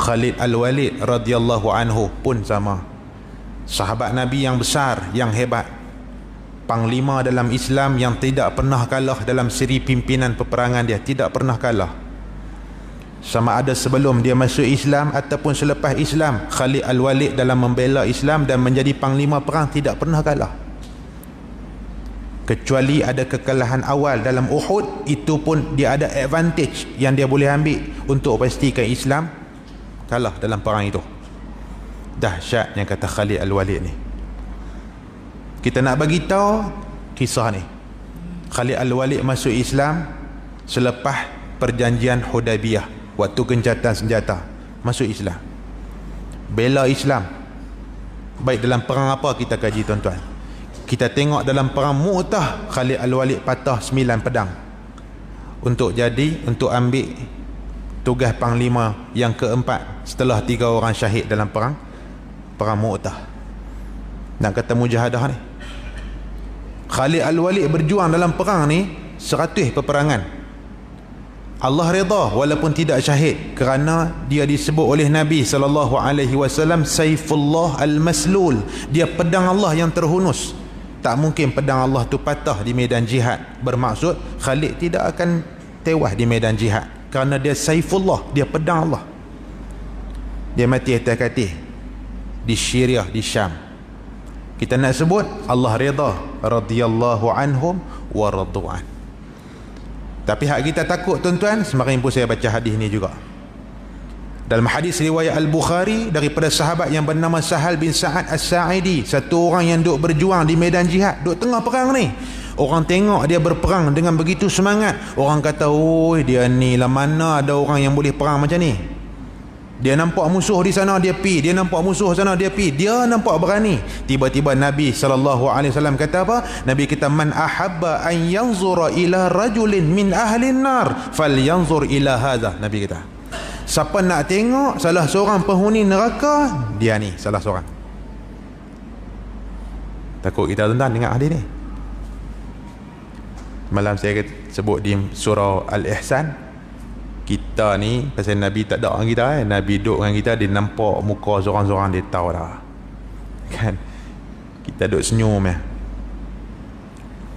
Khalid Al-Walid radhiyallahu anhu pun sama. Sahabat Nabi yang besar, yang hebat, panglima dalam Islam yang tidak pernah kalah dalam siri pimpinan peperangan dia, tidak pernah kalah. Sama ada sebelum dia masuk Islam ataupun selepas Islam, Khalid Al-Walid dalam membela Islam dan menjadi panglima perang tidak pernah kalah. Kecuali ada kekalahan awal dalam Uhud, itu pun dia ada advantage yang dia boleh ambil untuk pastikan Islam kalah dalam perang itu. Dahsyatnya kata Khalid Al-Walid ni. Kita nak bagi tahu kisah ni. Khalid Al-Walid masuk Islam selepas perjanjian Hudaybiyah, waktu gencatan senjata, masuk Islam, bela Islam. Baik, dalam perang apa kita kaji tuan-tuan? Kita tengok dalam perang Mu'tah, Khalid Al-Walid patah 9 pedang untuk ambil tugas panglima yang keempat setelah 3 orang syahid dalam perang Mu'tah. Nak kata mujahadah ni, Khalid Al-Walid berjuang dalam perang ni 100 peperangan. Allah redha walaupun tidak syahid, kerana dia disebut oleh Nabi SAW Saifullah Al-Maslul. Dia pedang Allah yang terhunus. Tak mungkin pedang Allah tu patah di medan jihad. Bermaksud Khalid tidak akan tewas di medan jihad, kerana dia Saifullah, dia pedang Allah. Dia mati atas katil di Syria, di Syam. Kita nak sebut Allah redha, radhiyallahu anhum wa radu'an. Tapi hak kita takut tuan-tuan, semakin pun saya baca hadis ni juga. Dalam hadis riwayat Al-Bukhari daripada sahabat yang bernama Sahal bin Sa'ad As-Sa'idi, satu orang yang duk berjuang di medan jihad, duk tengah perang ni. Orang tengok dia berperang dengan begitu semangat. Orang kata, "Oi, dia ni lah, mana ada orang yang boleh perang macam ni? Dia nampak musuh di sana dia pi, dia nampak musuh sana dia pi, dia nampak berani." Tiba-tiba Nabi SAW kata apa? Nabi kata, "Man ahabba an yanzura ila rajulin min ahlin nar falyanzur ila hadha." Nabi kata, siapa nak tengok salah seorang penghuni neraka, dia ni salah seorang. Takut kita tuan-tuan dengar hadis ni. Malam saya sebut di surah Al-Ihsan, kita ni pasal Nabi tak ada dengan kita, Nabi duduk dengan kita, dia nampak muka seorang-seorang, dia tahu dah kan. Kita duduk senyum ya.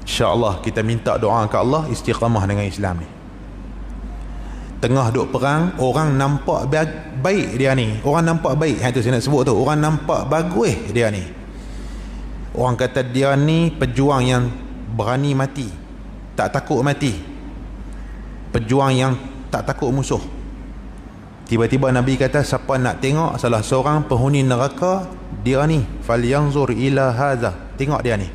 InsyaAllah kita minta doa ke Allah istiqamah dengan Islam ni. Tengah duk perang, orang nampak baik dia ni, orang nampak baik, itu saya nak sebut tu, orang nampak bagus dia ni. Orang kata dia ni pejuang yang berani mati, tak takut mati, pejuang yang tak takut musuh. Tiba-tiba Nabi kata, siapa nak tengok salah seorang penghuni neraka, dia ni, falyanzur ila hadha, tengok dia ni.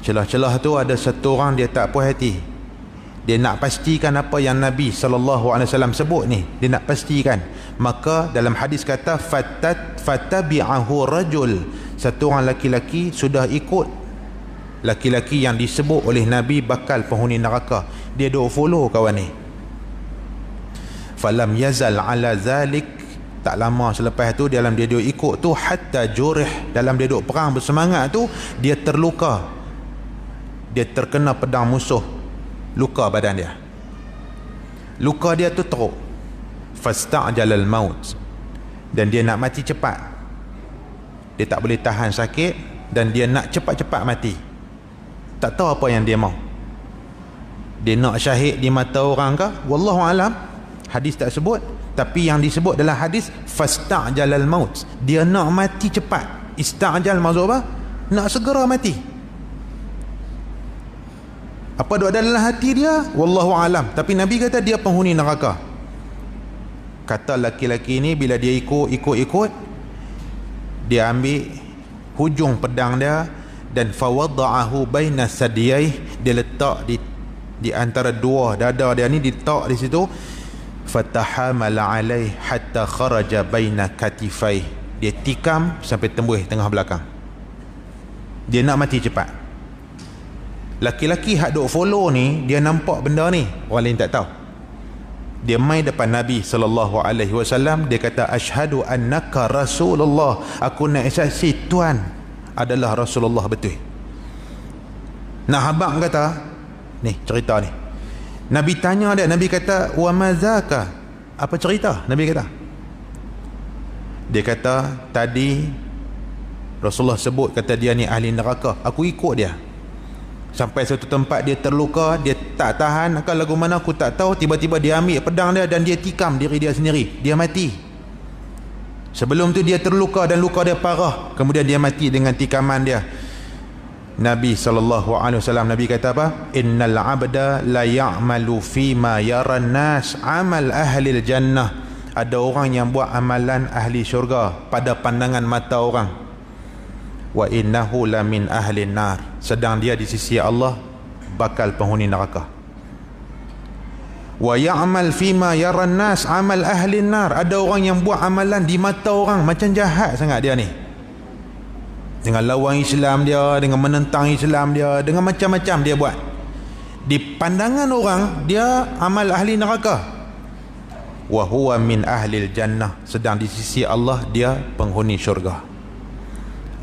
Celah-celah tu ada satu orang dia tak puas hati. Dia nak pastikan apa yang Nabi SAW sebut ni, dia nak pastikan. Maka dalam hadis kata fatabi'ahu rajul, satu orang laki-laki sudah ikut laki-laki yang disebut oleh Nabi bakal penghuni neraka. Dia duk follow kawan ni. Falam yazal ala zalik, tak lama selepas tu dalam dia duk ikut tu, hatta jurih, dalam dia duk perang bersemangat tu, dia terluka, dia terkena pedang musuh, luka badan dia, luka dia tu teruk. Fasta'jalal maut, dan dia nak mati cepat, dia tak boleh tahan sakit dan dia nak cepat-cepat mati. Tak tahu apa yang dia mau, dia nak syahid di mata orang ke? Wallahu alam, hadis tak sebut. Tapi yang disebut dalam hadis fasta'jalal maut, dia nak mati cepat. Ista'jal maksud apa? Nak segera mati. Apa duk ada dalam hati dia? Wallahu alam. Tapi Nabi kata dia penghuni neraka. Kata laki-laki ni, bila dia ikut, dia ambil hujung pedang dia dan fawada'ahu baina sadiyai, dia letak di antara dua dada dia ni, diletak di situ. Fatahamala alaih hatta kharaja baina katifai, dia tikam sampai tembus tengah belakang. Dia nak mati cepat. Laki-laki hak duk follow ni, dia nampak benda ni, orang lain tak tahu. Dia mai depan Nabi SAW, dia kata, asyhadu annaka Rasulullah, aku nak saksi Tuan adalah Rasulullah betul. Nah, habang kata, ni cerita ni. Nabi tanya dia, Nabi kata, wa mazaka, apa cerita? Nabi kata, Dia kata tadi Rasulullah sebut kata dia ni ahli neraka, aku ikut dia sampai satu tempat dia terluka, dia tak tahan, akan lagu mana aku tak tahu, tiba-tiba dia ambil pedang dia dan dia tikam diri dia sendiri, dia mati. Sebelum tu dia terluka dan luka dia parah, kemudian dia mati dengan tikaman dia. Nabi SAW, Nabi kata apa? Innal abda la ya'malu fima yaran nas amal ahli jannah. Ada orang yang buat amalan ahli syurga pada pandangan mata orang. Wa innahu la min ahli nar, sedang dia di sisi Allah bakal penghuni neraka. Wa ya'mal fima yaran nas amal ahli nar. Ada orang yang buat amalan di mata orang macam jahat sangat dia ni, dengan lawan Islam dia, dengan menentang Islam dia, dengan macam-macam dia buat. Di pandangan orang dia amal ahli neraka. Wa huwa min ahli jannah, sedang di sisi Allah dia penghuni syurga.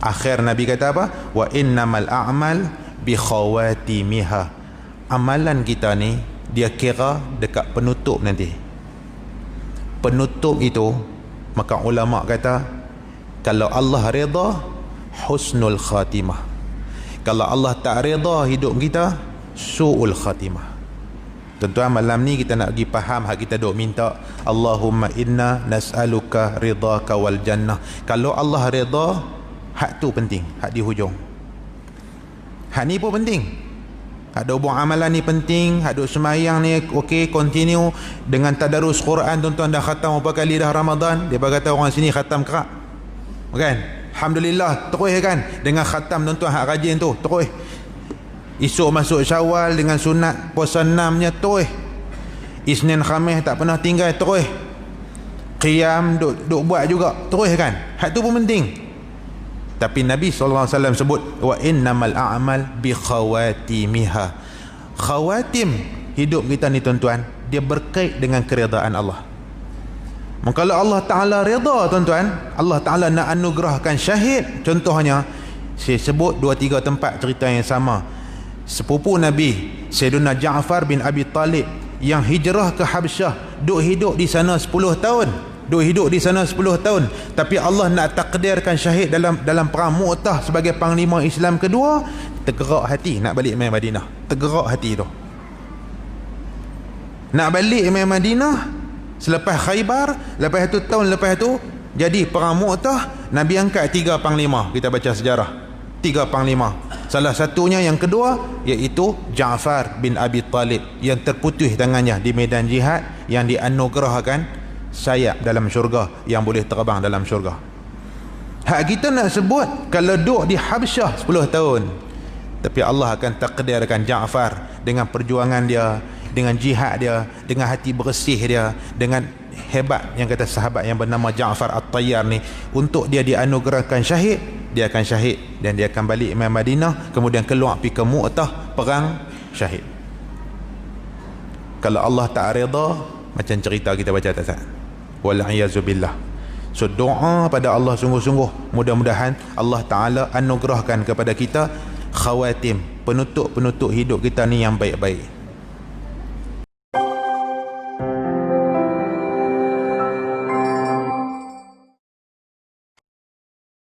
Akhir Nabi kata apa? Wa innamal a'mal bi khawatimiha. Amalan kita ni dia kira dekat penutup nanti. Penutup itu, maka ulama kata kalau Allah redha, husnul khatimah. Kalau Allah tak redha hidup kita, su'ul khatimah. Tuan-tuan, malam ni kita nak pergi faham hak kita duk minta Allahumma inna nas'aluka ridhaka wal jannah. Kalau Allah redha, hak tu penting, hak di hujung. Hak ni pun penting. Hak duk buat amalan ni penting, hak duk semayang ni okey, continue dengan tadarus Quran. Tuan-tuan dah khatam berapa kali dah Ramadan, dia kata orang sini khatam kerak. Kan? Alhamdulillah, terus kan dengan khatam tuan-tuan hak rajin tu, terus. Esok masuk Syawal dengan sunat puasa 6-nya terus. Isnin Khamis tak pernah tinggal terus. Qiyam duk buat juga terus kan. Hak tu pun penting. Tapi Nabi SAW sebut wa innamal a'mal bi khawatimiha. Khawatim hidup kita ni tuan-tuan, dia berkait dengan keredaan Allah. Maka kalau Allah Ta'ala reda tuan-tuan, Allah Ta'ala nak anugerahkan syahid. Contohnya saya sebut 2-3 tempat cerita yang sama. Sepupu Nabi Sayyidina Ja'far bin Abi Talib yang hijrah ke Habsyah, duk hidup di sana 10 tahun. Duk hidup di sana 10 tahun, tapi Allah nak takdirkan syahid dalam perang Mu'tah sebagai panglima Islam kedua. Tergerak hati nak balik main Madinah. Tergerak hati tu nak balik main Madinah selepas Khaybar. Lepas tu tahun lepas tu jadi perang Mu'tah, Nabi angkat 3 panglima. Kita baca sejarah, 3 panglima. Salah satunya yang kedua iaitu Ja'far bin Abi Talib yang terputus tangannya di medan jihad, yang dianugerahkan sayap dalam syurga, yang boleh terbang dalam syurga. Hak kita nak sebut kalau duduk di Habsyah 10 tahun, tapi Allah akan takdirkan Ja'far dengan perjuangan dia, dengan jihad dia, dengan hati bersih dia, dengan hebat yang kata sahabat yang bernama Ja'far At-Tayyar ni, untuk dia dianugerahkan syahid, dia akan syahid dan dia akan balik ke Madinah, kemudian keluar pergi ke Mu'tah, perang syahid. Kalau Allah tak redha, macam cerita kita baca atas, wal'iyazubillah. So doa pada Allah sungguh-sungguh, mudah-mudahan Allah Ta'ala anugerahkan kepada kita khawatim, penutup hidup kita ni yang baik-baik.